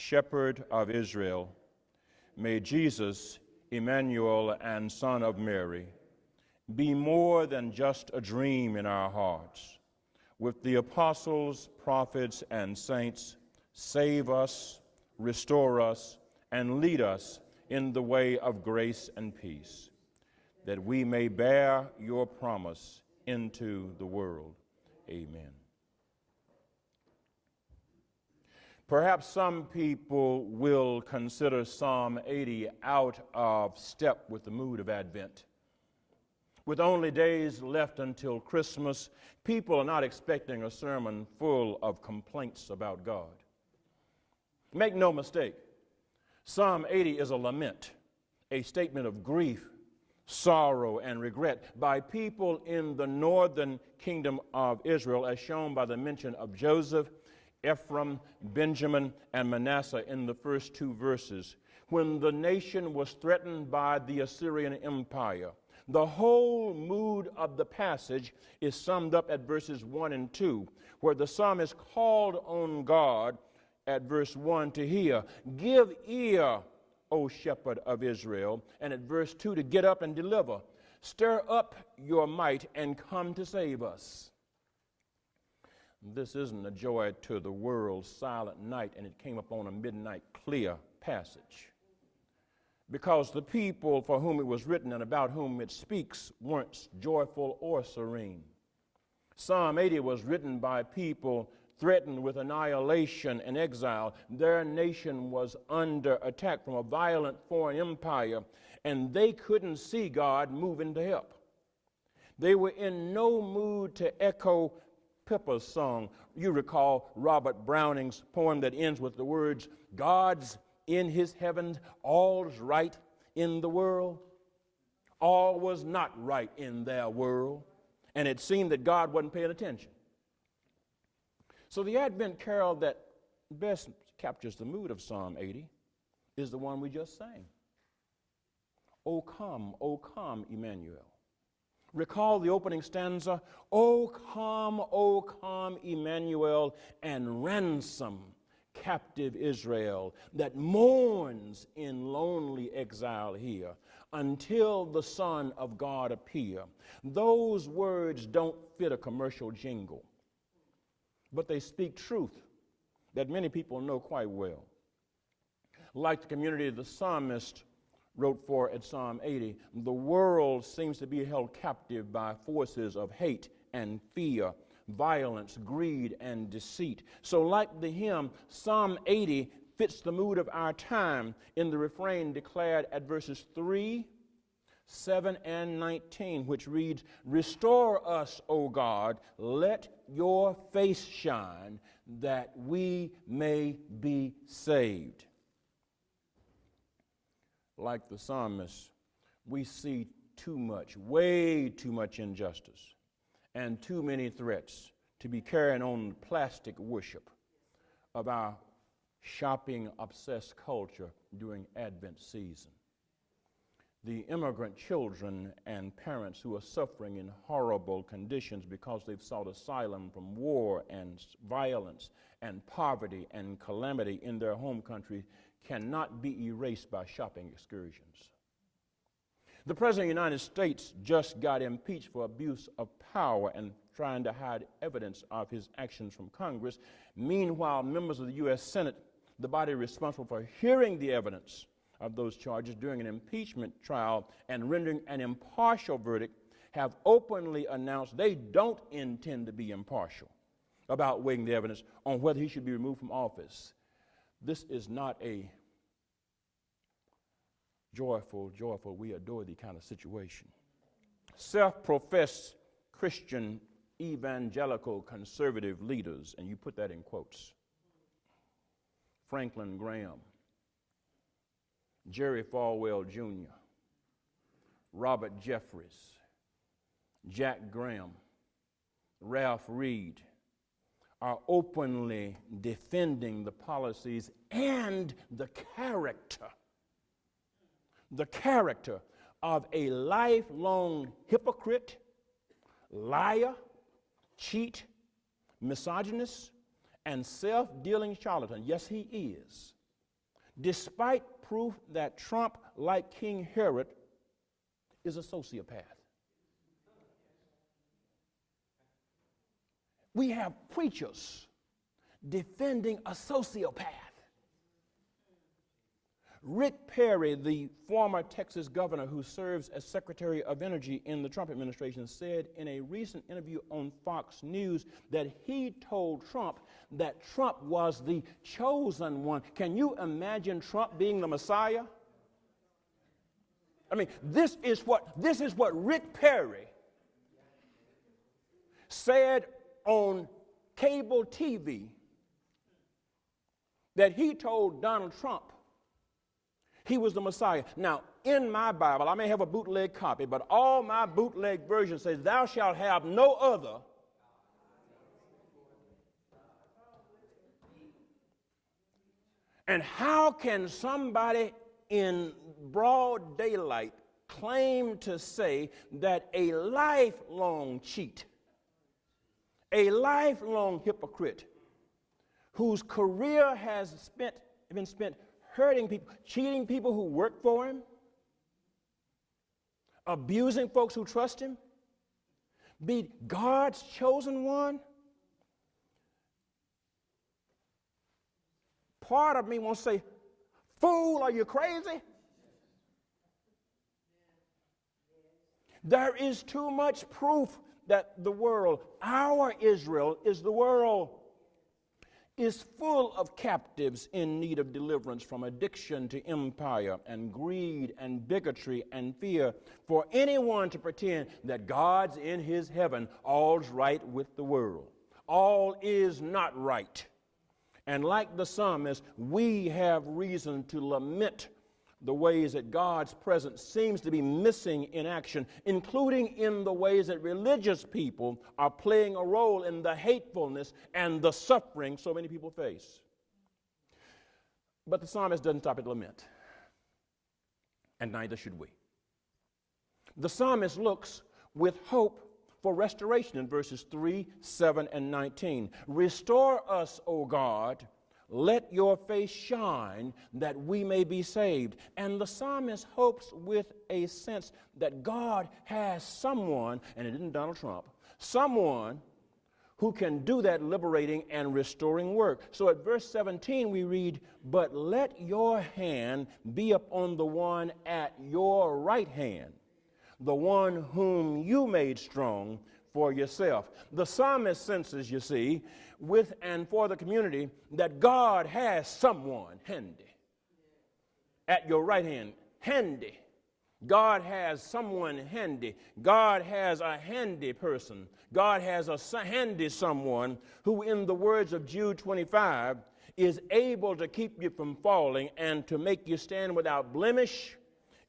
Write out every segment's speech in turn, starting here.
Shepherd of Israel, may Jesus, Emmanuel and Son of Mary, be more than just a dream in our hearts. With the apostles, prophets, and saints, save us, restore us, and lead us in the way of grace and peace, that we may bear your promise into the world. Amen. Perhaps some people will consider Psalm 80 out of step with the mood of Advent. With only days left until Christmas, people are not expecting a sermon full of complaints about God. Make no mistake, Psalm 80 is a lament, a statement of grief, sorrow, and regret by people in the northern kingdom of Israel, as shown by the mention of Joseph, Ephraim, Benjamin, and Manasseh in the first two verses, when the nation was threatened by the Assyrian Empire. The whole mood of the passage is summed up at verses 1 and 2, where the psalmist called on God at verse 1 to hear, "Give ear, O shepherd of Israel," and at verse 2 to get up and deliver, "Stir up your might and come to save us." This isn't a joy to the world silent night, and it came upon a midnight clear passage. Because the people for whom it was written and about whom it speaks weren't joyful or serene. Psalm 80 was written by people threatened with annihilation and exile. Their nation was under attack from a violent foreign empire, and they couldn't see God moving to help. They were in no mood to echo Pippa's song. You recall Robert Browning's poem that ends with the words, "God's in his heavens, all's right in the world." All was not right in their world, and it seemed that God wasn't paying attention. So the Advent carol that best captures the mood of Psalm 80 is the one we just sang. O come, Emmanuel. Recall the opening stanza, O come, Emmanuel, and ransom captive Israel that mourns in lonely exile here until the Son of God appear. Those words don't fit a commercial jingle, but they speak truth that many people know quite well. Like the community the psalmist wrote for at Psalm 80, the world seems to be held captive by forces of hate and fear, violence, greed, and deceit. So like the hymn, Psalm 80 fits the mood of our time in the refrain declared at verses 3, 7, and 19, which reads, "Restore us, O God, let your face shine, that we may be saved." Like the psalmist, we see too much, way too much injustice and too many threats to be carrying on plastic worship of our shopping-obsessed culture during Advent season. The immigrant children and parents who are suffering in horrible conditions because they've sought asylum from war and violence and poverty and calamity in their home country cannot be erased by shopping excursions. The President of the United States just got impeached for abuse of power and trying to hide evidence of his actions from Congress. Meanwhile, members of the U.S. Senate, the body responsible for hearing the evidence of those charges during an impeachment trial and rendering an impartial verdict, have openly announced they don't intend to be impartial about weighing the evidence on whether he should be removed from office. This is not a joyful, we adore thee kind of situation. Self-professed Christian evangelical conservative leaders, and you put that in quotes, Franklin Graham, Jerry Falwell Jr., Robert Jeffress, Jack Graham, Ralph Reed, are openly defending the policies and the character of a lifelong hypocrite, liar, cheat, misogynist, and self-dealing charlatan. Yes, he is. despite proof that Trump, like King Herod, is a sociopath. We have preachers defending a sociopath. Rick Perry, the former Texas governor who serves as Secretary of Energy in the Trump administration, said in a recent interview on Fox News that he told Trump that Trump was the chosen one. Can you imagine Trump being the Messiah? I mean, this is what Rick Perry said on cable TV, that he told Donald Trump he was the Messiah. Now, in my Bible, I may have a bootleg copy, but all my bootleg versions says, "Thou shalt have no other." And how can somebody in broad daylight claim to say that a lifelong cheat, a lifelong hypocrite, whose career has been spent hurting people, cheating people who work for him, abusing folks who trust him, be God's chosen one? Part of me wants to say, "Fool, are you crazy?" There is too much proof that the world, our Israel, is full of captives in need of deliverance from addiction to empire and greed and bigotry and fear. For anyone to pretend that God's in his heaven, all's right with the world. All is not right. And like the psalmist, we have reason to lament the ways that God's presence seems to be missing in action, including in the ways that religious people are playing a role in the hatefulness and the suffering so many people face. But the psalmist doesn't stop at lament, and neither should we. The psalmist looks with hope for restoration in verses 3, 7, and 19. "Restore us, O God. Let your face shine that we may be saved." And the psalmist hopes with a sense that God has someone, and it isn't Donald Trump, someone who can do that liberating and restoring work. So at verse 17 we read, "But let your hand be upon the one at your right hand, the one whom you made strong for yourself." The psalmist senses, you see, with and for the community, that God has someone handy. At your right hand, handy. God has someone handy. God has a handy person. God has a handy someone who, in the words of Jude 25, is able to keep you from falling and to make you stand without blemish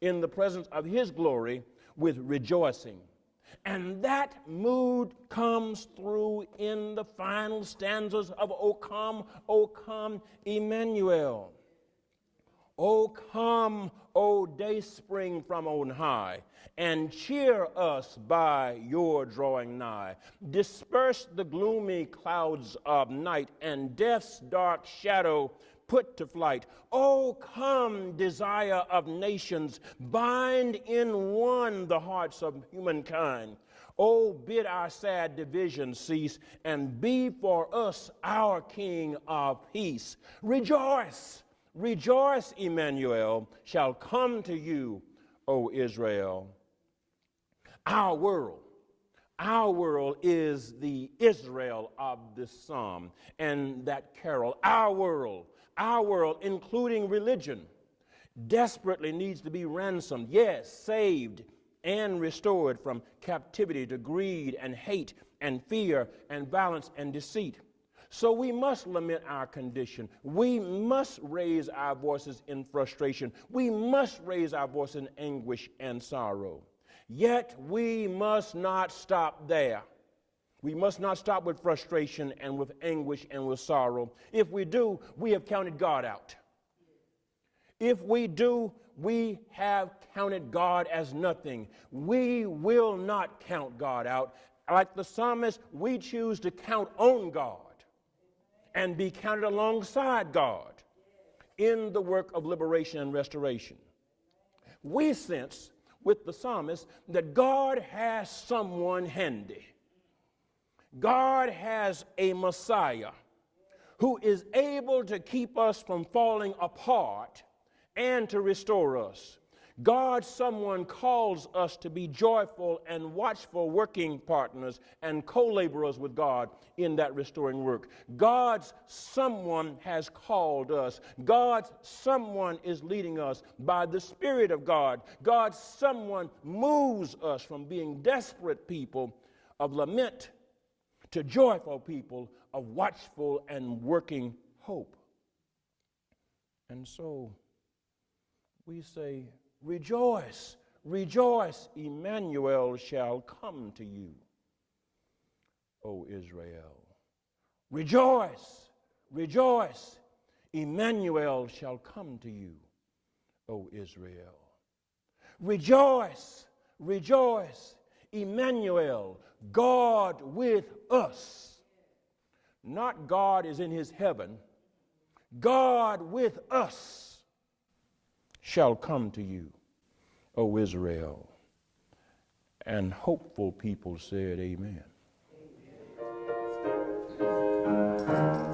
in the presence of his glory with rejoicing. And that mood comes through in the final stanzas of O come, Emmanuel. O come, O dayspring from on high, and cheer us by your drawing nigh. Disperse the gloomy clouds of night, and death's dark shadow put to flight. O come, desire of nations, bind in one the hearts of humankind. O bid our sad division cease, and be for us our King of peace. Rejoice, rejoice, Emmanuel shall come to you, O Israel. Our world is the Israel of this psalm and that carol. Our world, including religion, desperately needs to be ransomed, yes, saved and restored from captivity to greed and hate and fear and violence and deceit. So we must lament our condition. We must raise our voices in frustration. We must raise our voice in anguish and sorrow. Yet we must not stop there. We must not stop with frustration and with anguish and with sorrow. If we do, we have counted God out. If we do, we have counted God as nothing. We will not count God out. Like the psalmist, we choose to count on God and be counted alongside God. in the work of liberation and restoration. We sense with the psalmist that God has someone handy. God has a Messiah who is able to keep us from falling apart and to restore us. God, someone calls us to be joyful and watchful working partners and co-laborers with God in that restoring work. God's someone has called us. God's someone is leading us by the Spirit of God. God's someone moves us from being desperate people of lament to joyful people of watchful and working hope. And so we say, rejoice, rejoice, Emmanuel shall come to you, O Israel. Rejoice, rejoice, Emmanuel shall come to you, O Israel. Rejoice, rejoice, Emmanuel, God with us. Not God is in his heaven. God with us shall come to you, O Israel. And hopeful people said, amen. Amen.